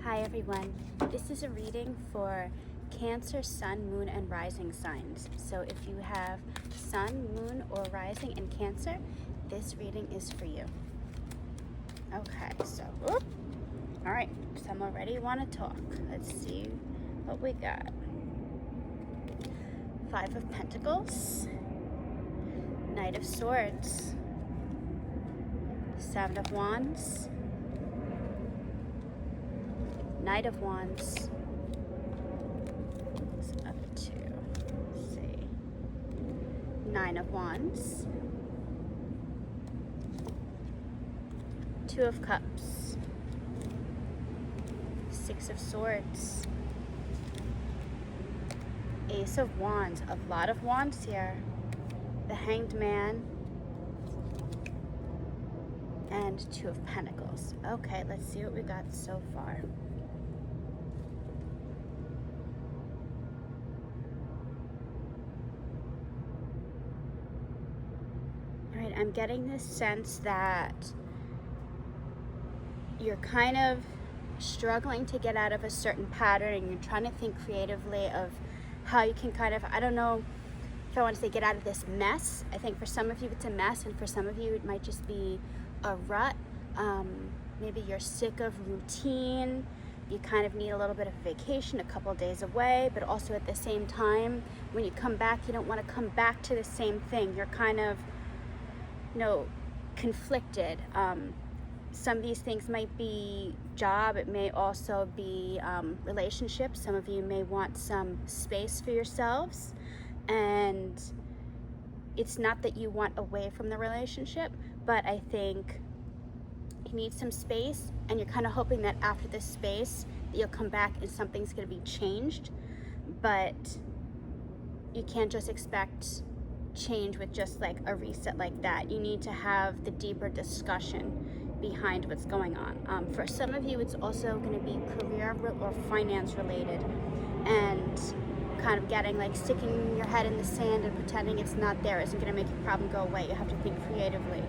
Hi everyone, this is a reading for Cancer, Sun, Moon, and Rising signs. So if you have Sun, Moon, or Rising in Cancer, this reading is for you. Okay, so, all right, some already want to talk. Let's see what we got. Five of Pentacles, Knight of Swords, Seven of Wands, Knight of Wands, up to, let's see, Nine of Wands, Two of Cups, Six of Swords, Ace of Wands, a lot of wands here, the Hanged Man, and Two of Pentacles. Okay, let's see what we got so far. All right, I'm getting this sense that you're kind of struggling to get out of a certain pattern and you're trying to think creatively of how you can kind of, I don't know if I want to say get out of this mess. I think for some of you it's a mess, and for some of you it might just be a rut. Maybe you're sick of routine. You kind of need a little bit of vacation, a couple days away, but also at the same time, when you come back, you don't want to come back to the same thing. You're kind of, conflicted. Some of these things might be job, it may also be relationships. Some of you may want some space for yourselves, and it's not that you want away from the relationship, but I think you need some space, and you're kind of hoping that after this space that you'll come back and something's going to be changed. But you can't just expect change with just like a reset like that. You need to have the deeper discussion behind what's going on. For some of you, it's also going to be career or finance related, and kind of getting like sticking your head in the sand and pretending it's not there isn't going to make your problem go away. You have to think creatively.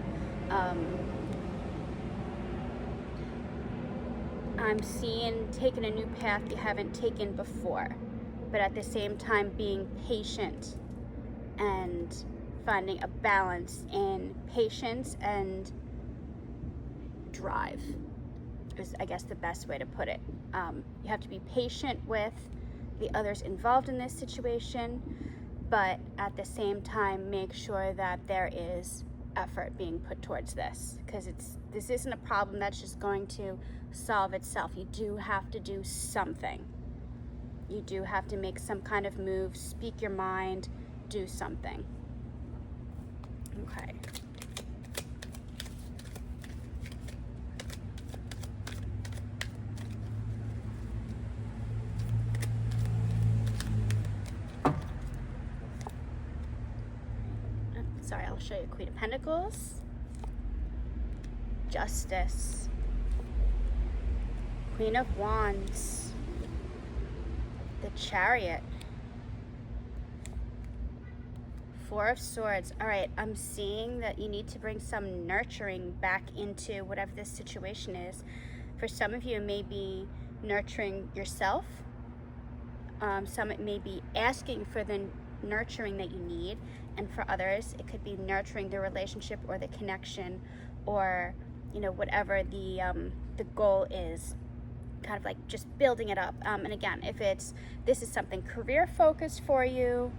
I'm seeing taking a new path you haven't taken before, but at the same time being patient and finding a balance in patience and drive is, I guess, the best way to put it. You have to be patient with the others involved in this situation, but at the same time make sure that there is effort being put towards this, because this isn't a problem that's just going to solve itself. You do have to do something. You do have to make some kind of move, speak your mind, do something. Okay. Sorry, I'll show you Queen of Pentacles, Justice, Queen of Wands, the Chariot, Four of Swords. All right, I'm seeing that you need to bring some nurturing back into whatever this situation is. For some of you, it may be nurturing yourself. Some it may be asking for the nurturing that you need, and for others it could be nurturing the relationship or the connection, or whatever the goal is, kind of like just building it up. And again, if this is something career focused for you,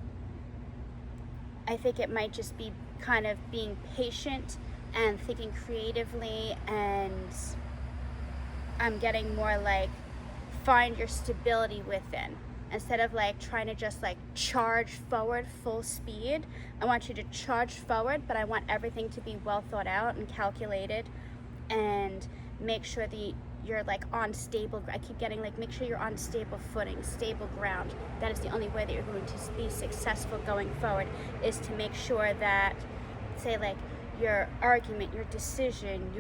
I think it might just be kind of being patient and thinking creatively, and I'm getting more like find your stability within. Instead of like trying to just like charge forward full speed, I want you to charge forward, but I want everything to be well thought out and calculated, and make sure that you're like on stable. I keep getting like, make sure you're on stable footing, stable ground. That is the only way that you're going to be successful going forward, is to make sure that, say like, your argument, your decision,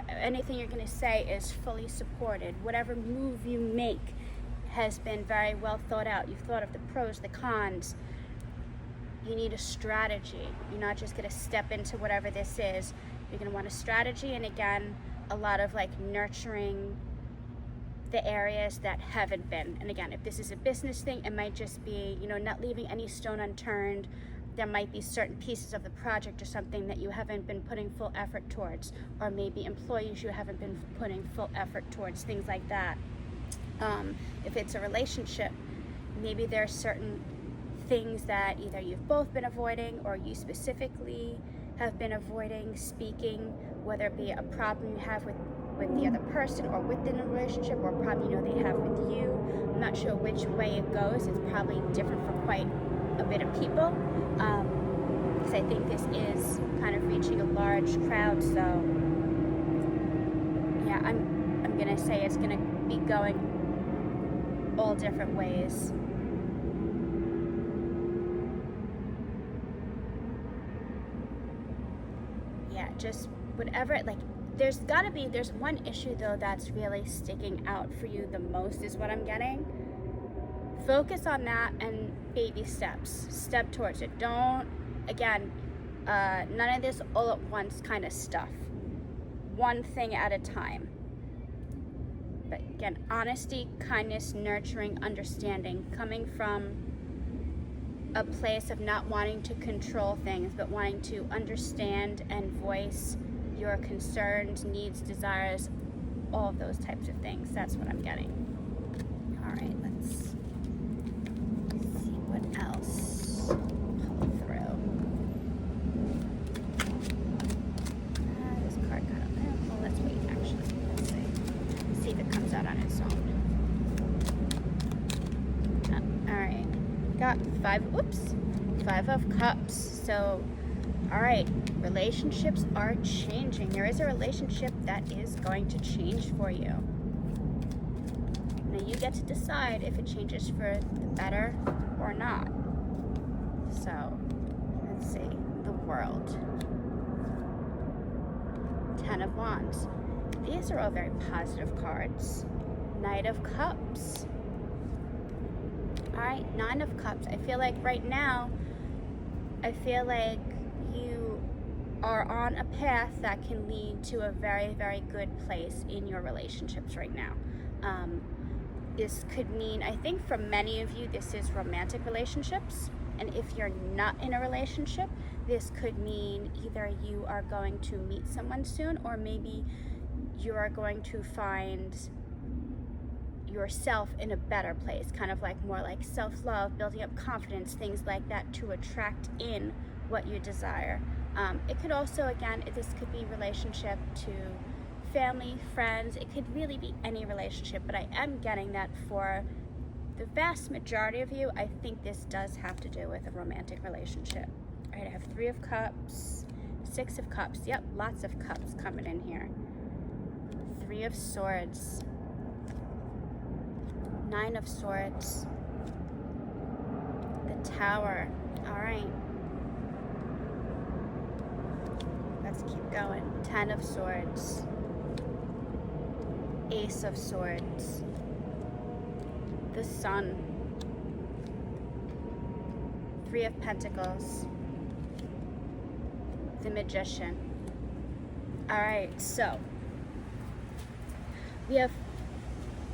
anything you're going to say is fully supported. Whatever move you make has been very well thought out. You've thought of the pros, the cons. You need a strategy. You're not just going to step into whatever this is. You're going to want a strategy, and again, a lot of like nurturing the areas that haven't been. And again, if this is a business thing, it might just be, not leaving any stone unturned. There might be certain pieces of the project or something that you haven't been putting full effort towards, or maybe employees you haven't been putting full effort towards, things like that. If it's a relationship, maybe there are certain things that either you've both been avoiding or you specifically have been avoiding speaking, whether it be a problem you have with the other person or within a relationship, or a problem they have with you. I'm not sure which way it goes. It's probably different for quite a bit of people, because I think this is kind of reaching a large crowd. So yeah, I'm gonna say it's gonna be going all different ways. Yeah, just whatever, like, there's one issue though that's really sticking out for you the most, is what I'm getting. Focus on that and baby steps. Step towards it. Don't, again, none of this all at once kind of stuff. One thing at a time. But again, honesty, kindness, nurturing, understanding, coming from a place of not wanting to control things, but wanting to understand and voice your concerns, needs, desires, all of those types of things. That's what I'm getting. All right, let's see what else pull through. This card got up there. Well, let's wait, actually. Let's see. See if it comes out on its own. All right. Got Five of Cups. So, all right, relationships are changing. There is a relationship that is going to change for you. Now you get to decide if it changes for the better or not. So, let's see. The World. 10 of Wands. These are all very positive cards. Knight of Cups. All right, 9 of Cups. I feel like right now, you are on a path that can lead to a very, very good place in your relationships right now. This could mean, I think for many of you, this is romantic relationships. And if you're not in a relationship, this could mean either you are going to meet someone soon, or maybe you are going to find yourself in a better place, kind of like more like self-love, building up confidence, things like that, to attract in what you desire. It could also, again, this could be relationship to family, friends. It could really be any relationship, but I am getting that for the vast majority of you, I think this does have to do with a romantic relationship. All right, I have 3 of Cups, 6 of Cups. Yep, lots of cups coming in here. 3 of Swords. 9 of Swords. The Tower. All right. Let's keep going. 10 of Swords. Ace of Swords. The Sun. 3 of Pentacles. The Magician. All right, so we have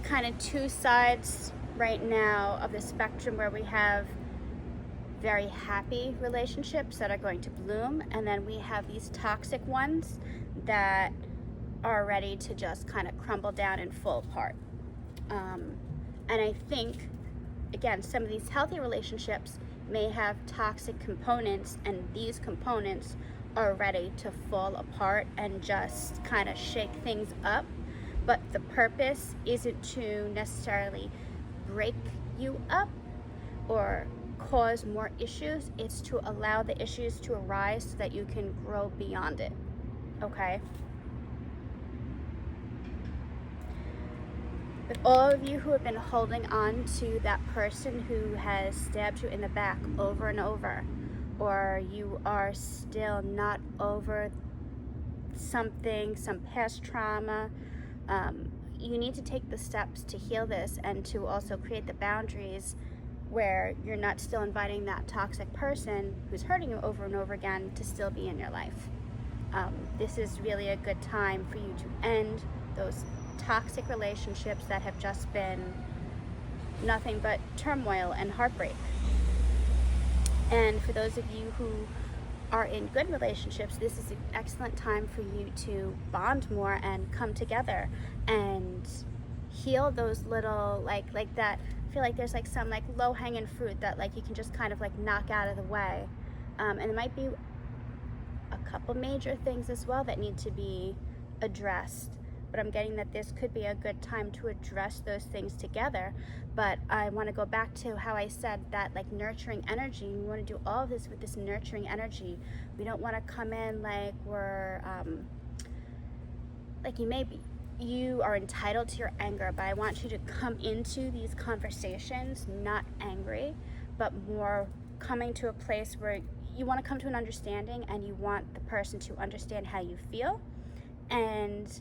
kind of 2 sides right now of the spectrum, where we have very happy relationships that are going to bloom, and then we have these toxic ones that are ready to just kind of crumble down and fall apart. And I think, again, some of these healthy relationships may have toxic components, and these components are ready to fall apart and just kind of shake things up. But the purpose isn't to necessarily break you up or cause more issues. It's to allow the issues to arise so that you can grow beyond it. Okay? But all of you who have been holding on to that person who has stabbed you in the back over and over, or you are still not over something, some past trauma, you need to take the steps to heal this, and to also create the boundaries where you're not still inviting that toxic person who's hurting you over and over again to still be in your life. This is really a good time for you to end those toxic relationships that have just been nothing but turmoil and heartbreak. And for those of you who are in good relationships, this is an excellent time for you to bond more and come together and heal those little like that. I feel like there's like some like low-hanging fruit that like you can just kind of like knock out of the way, and it might be a couple major things as well that need to be addressed, but I'm getting that this could be a good time to address those things together. But I want to go back to how I said that like nurturing energy, we want to do all of this with this nurturing energy. We don't want to come in like we're like you are entitled to your anger, but I want you to come into these conversations not angry, but more coming to a place where you want to come to an understanding, and you want the person to understand how you feel and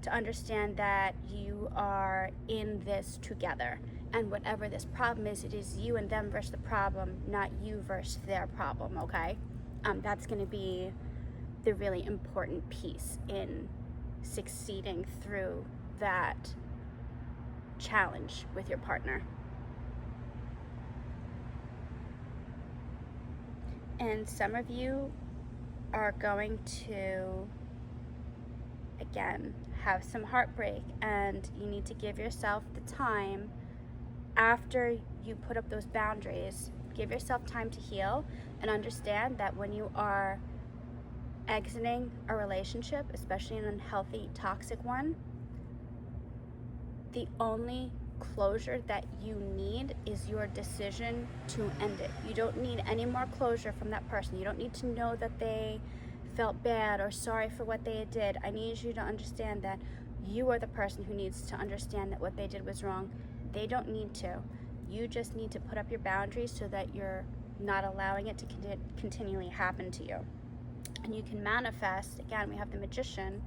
to understand that you are in this together. And whatever this problem is, it is you and them versus the problem, not you versus their problem, okay? That's going to be the really important piece in succeeding through that challenge with your partner. And some of you are going to, again, have some heartbreak, and you need to give yourself the time after you put up those boundaries. Give yourself time to heal and understand that when you are exiting a relationship, especially an unhealthy, toxic one, the only closure that you need is your decision to end it. You don't need any more closure from that person. You don't need to know that they felt bad or sorry for what they did. I need you to understand that you are the person who needs to understand that what they did was wrong. They don't need to. You just need to put up your boundaries so that you're not allowing it to continually happen to you. And you can manifest, again, we have the Magician,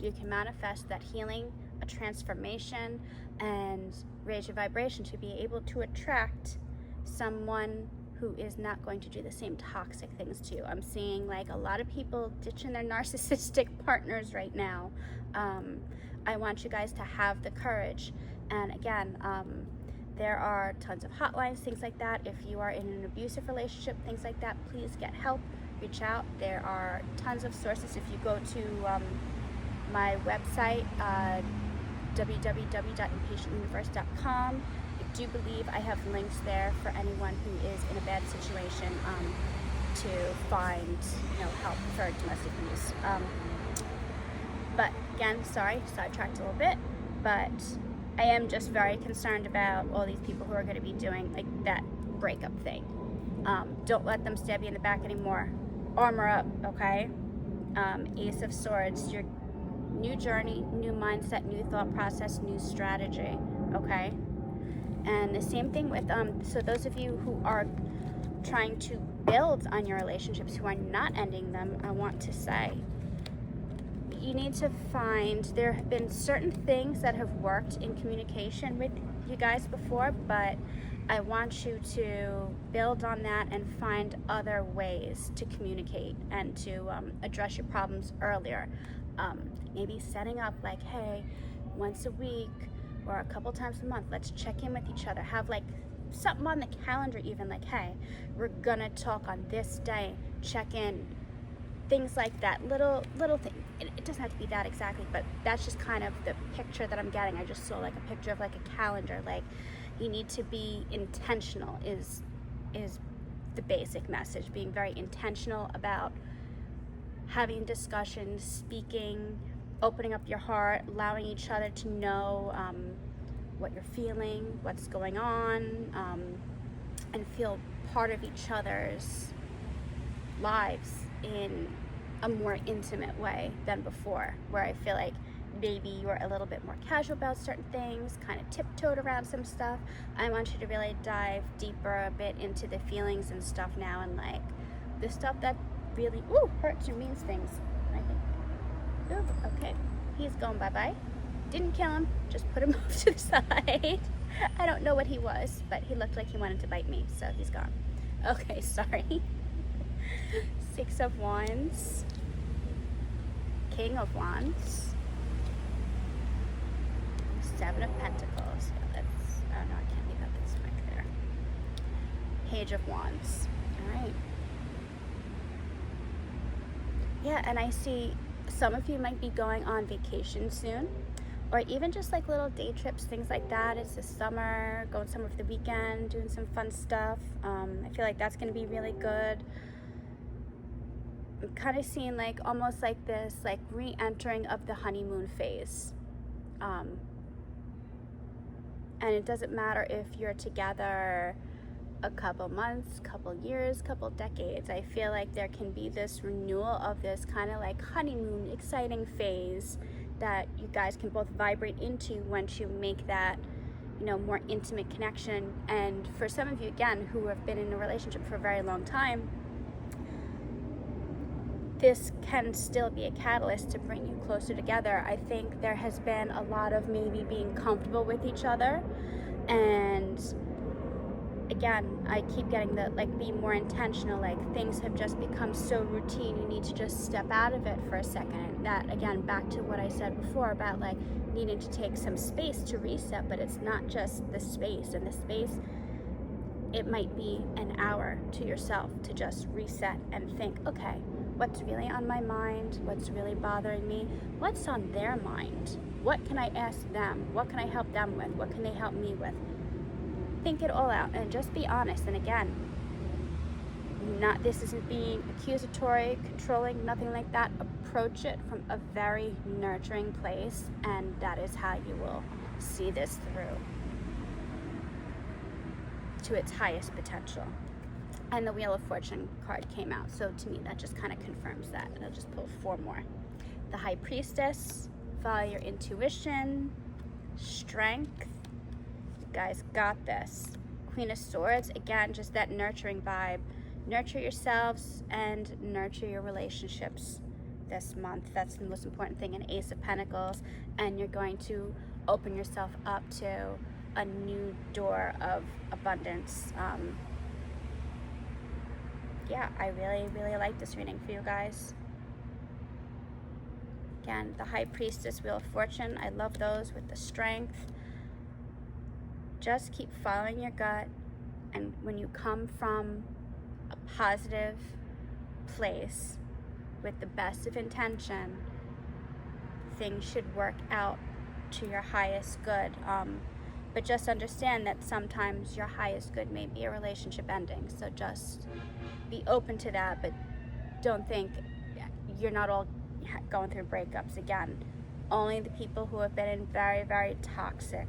you can manifest that healing, a transformation, and raise your vibration to be able to attract someone who is not going to do the same toxic things to you. I'm seeing like a lot of people ditching their narcissistic partners right now. I want you guys to have the courage. And again, there are tons of hotlines, things like that. If you are in an abusive relationship, things like that, please get help, reach out. There are tons of sources. If you go to my website, www.impatientuniverse.com, I do believe I have links there for anyone who is in a bad situation to find help for domestic abuse. But again, sorry, sidetracked a little bit, but I am just very concerned about all these people who are going to be doing like that breakup thing. Don't let them stab you in the back anymore. Armor up, okay? Ace of Swords, your new journey, new mindset, new thought process, new strategy, okay? And the same thing with, so those of you who are trying to build on your relationships, who are not ending them, I want to say, you need to find, there have been certain things that have worked in communication with you guys before, but I want you to build on that and find other ways to communicate and to address your problems earlier. Maybe setting up like, hey, once a week or a couple times a month, let's check in with each other. Have like something on the calendar even, like, hey, we're gonna talk on this day, check in, things like that. Little thing. It doesn't have to be that exactly, but that's just kind of the picture that I'm getting. I just saw like a picture of like a calendar. Like, you need to be intentional is the basic message. Being very intentional about having discussions, speaking, opening up your heart, allowing each other to know what you're feeling, what's going on, and feel part of each other's lives in a more intimate way than before, where I feel like maybe you were a little bit more casual about certain things, kind of tiptoed around some stuff. I want you to really dive deeper a bit into the feelings and stuff now, and like the stuff that really hurts or means things. I think, okay, he's going bye-bye. Didn't kill him, just put him off to the side. I don't know what he was, but he looked like he wanted to bite me, so he's gone. Okay, sorry. Six of Wands, King of Wands, Seven of Pentacles. Let's, oh no, I can't leave that this way there. Page of Wands. All right. Yeah, and I see some of you might be going on vacation soon, or even just like little day trips, things like that. It's the summer, going somewhere for the weekend, doing some fun stuff. I feel like that's going to be really good. I'm kind of seeing like almost like this like re-entering of the honeymoon phase. And it doesn't matter if you're together a couple months, couple years, couple decades. I feel like there can be this renewal of this kind of like honeymoon exciting phase that you guys can both vibrate into once you make that, you know, more intimate connection. And for some of you, again, who have been in a relationship for a very long time, this can still be a catalyst to bring you closer together. I think there has been a lot of maybe being comfortable with each other, and again, I keep getting the like be more intentional, like things have just become so routine, you need to just step out of it for a second. That again, back to what I said before about like needing to take some space to reset, but it's not just the space. And the space, it might be an hour to yourself to just reset and think, okay, what's really on my mind? What's really bothering me? What's on their mind? What can I ask them? What can I help them with? What can they help me with? Think it all out and just be honest. And again, this isn't being accusatory, controlling, nothing like that. Approach it from a very nurturing place, and that is how you will see this through to its highest potential. And the Wheel of Fortune card came out, so to me that just kind of confirms that. And I'll just pull 4 more. The High Priestess, follow your intuition, strength. You guys got this. Queen of Swords, again, just that nurturing vibe. Nurture yourselves and nurture your relationships this month. That's the most important thing. An Ace of Pentacles, and you're going to open yourself up to a new door of abundance. Yeah, I really, really like this reading for you guys. Again, the High Priestess, Wheel of Fortune, I love those with the strength. Just keep following your gut, and when you come from a positive place with the best of intention, things should work out to your highest good. But just understand that sometimes your highest good may be a relationship ending. So just be open to that, but don't think you're not all going through breakups. Again, only the people who have been in very, very toxic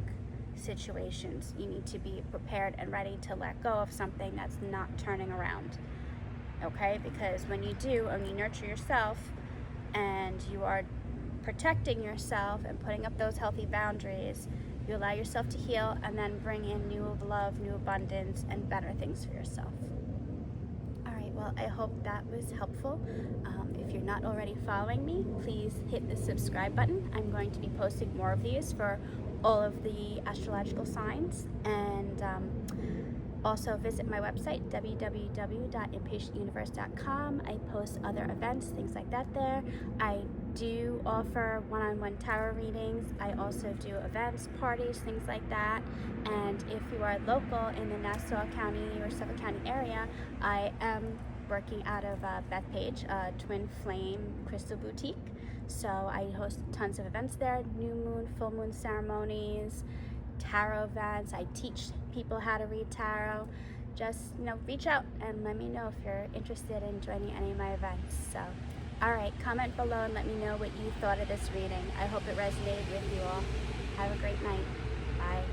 situations, you need to be prepared and ready to let go of something that's not turning around. Okay? Because when you do, and you nurture yourself and you are protecting yourself and putting up those healthy boundaries, you allow yourself to heal and then bring in new love, new abundance, and better things for yourself. All right, well, I hope that was helpful. If you're not already following me, please hit the subscribe button. I'm going to be posting more of these for all of the astrological signs, and also visit my website, www.impatientuniverse.com. I post other events, things like that there. I do offer one-on-one tarot readings. I also do events, parties, things like that. And if you are local in the Nassau County or Suffolk County area, I am working out of Bethpage, Twin Flame Crystal Boutique. So I host tons of events there, new moon, full moon ceremonies, tarot events. I teach people how to read tarot. Just, reach out and let me know if you're interested in joining any of my events. So, all right, comment below and let me know what you thought of this reading. I hope it resonated with you all. Have a great night. Bye.